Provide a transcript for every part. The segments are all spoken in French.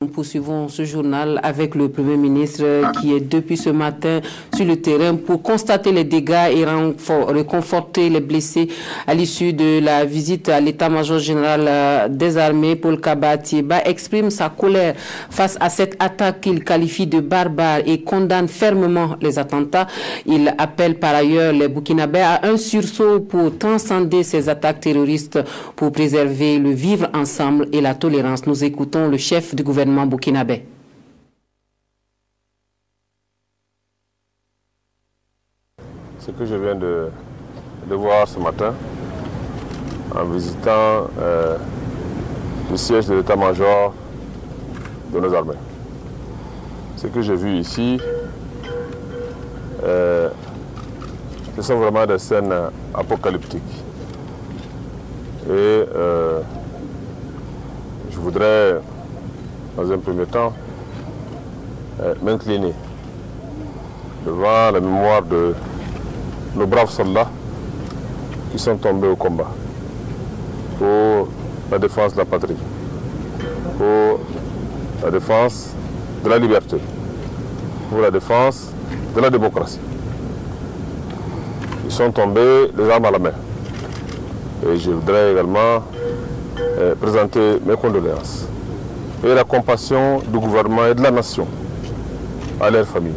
Nous poursuivons ce journal avec le Premier ministre qui est depuis ce matin sur le terrain pour constater les dégâts et réconforter les blessés à l'issue de la visite à l'état-major général des armées. Paul Kaba Thiéba exprime sa colère face à cette attaque qu'il qualifie de barbare et condamne fermement les attentats. Il appelle par ailleurs les Burkinabés à un sursaut pour transcender ces attaques terroristes pour préserver le vivre ensemble et la tolérance. Nous écoutons le chef du gouvernement burkinabé. Ce que je viens de voir ce matin en visitant le siège de l'état-major de nos armées. Ce que j'ai vu ici, ce sont vraiment des scènes apocalyptiques. Et je voudrais dans un premier temps, m'incliner devant la mémoire de nos braves soldats qui sont tombés au combat pour la défense de la patrie, pour la défense de la liberté, pour la défense de la démocratie. Ils sont tombés les armes à la main. Et je voudrais également présenter mes condoléances et la compassion du gouvernement et de la nation à leurs familles.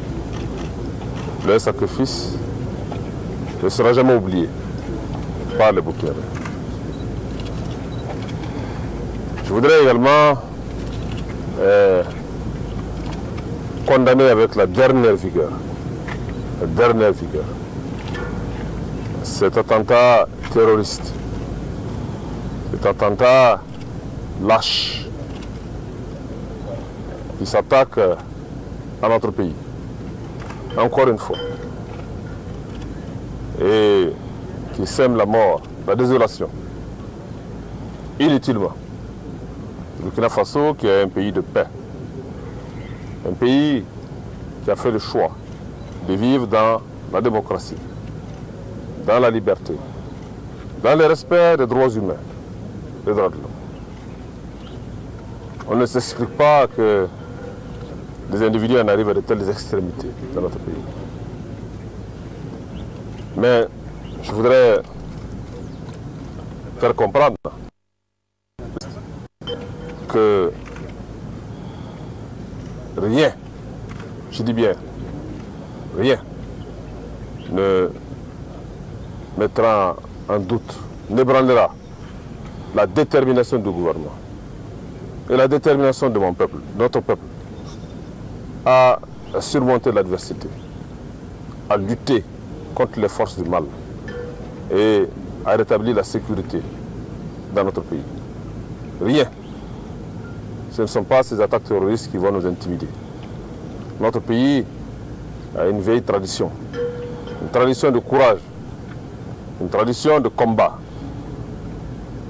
Leur sacrifice ne sera jamais oublié par les Burkinabés. Je voudrais également condamner avec la dernière vigueur cet attentat terroriste, cet attentat lâche qui s'attaque à notre pays, encore une fois, et qui sème la mort, la désolation, inutilement. Le Burkina Faso, qui est un pays de paix, un pays qui a fait le choix de vivre dans la démocratie, dans la liberté, dans le respect des droits humains, des droits de l'homme. On ne s'explique pas que des individus en arrivent à de telles extrémités dans notre pays. Mais je voudrais faire comprendre que rien, je dis bien rien, ne mettra en doute, n'ébranlera la détermination du gouvernement et la détermination de mon peuple, notre peuple, à surmonter l'adversité, à lutter contre les forces du mal et à rétablir la sécurité dans notre pays. Rien. Ce ne sont pas ces attaques terroristes qui vont nous intimider. Notre pays a une vieille tradition, une tradition de courage, une tradition de combat.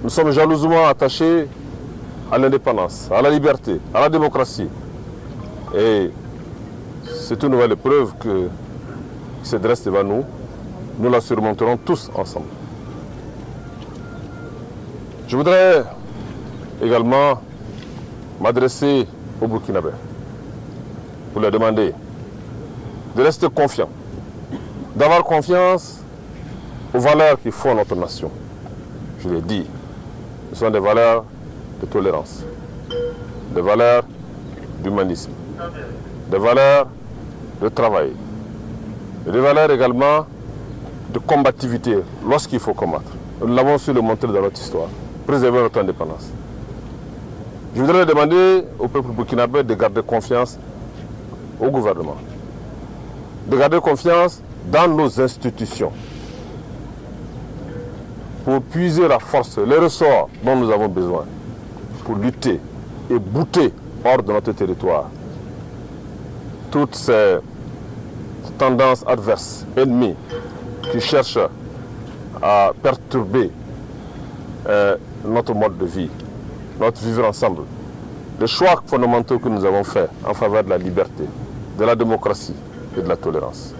Nous sommes jalousement attachés à l'indépendance, à la liberté, à la démocratie. Et c'est une nouvelle épreuve qui se dresse devant nous. Nous la surmonterons tous ensemble. Je voudrais également m'adresser aux Burkinabés pour leur demander de rester confiants, d'avoir confiance aux valeurs qui font notre nation. Je l'ai dit, ce sont des valeurs de tolérance, des valeurs d'humanisme, des valeurs de travail, et des valeurs également de combativité lorsqu'il faut combattre. Nous l'avons su le montrer dans notre histoire, préserver notre indépendance. Je voudrais demander au peuple burkinabé de garder confiance au gouvernement, de garder confiance dans nos institutions pour puiser la force, les ressorts dont nous avons besoin pour lutter et bouter hors de notre territoire toutes ces tendances adverses, ennemies, qui cherchent à perturber notre mode de vie, notre vivre ensemble. Les choix fondamentaux que nous avons faits en faveur de la liberté, de la démocratie et de la tolérance.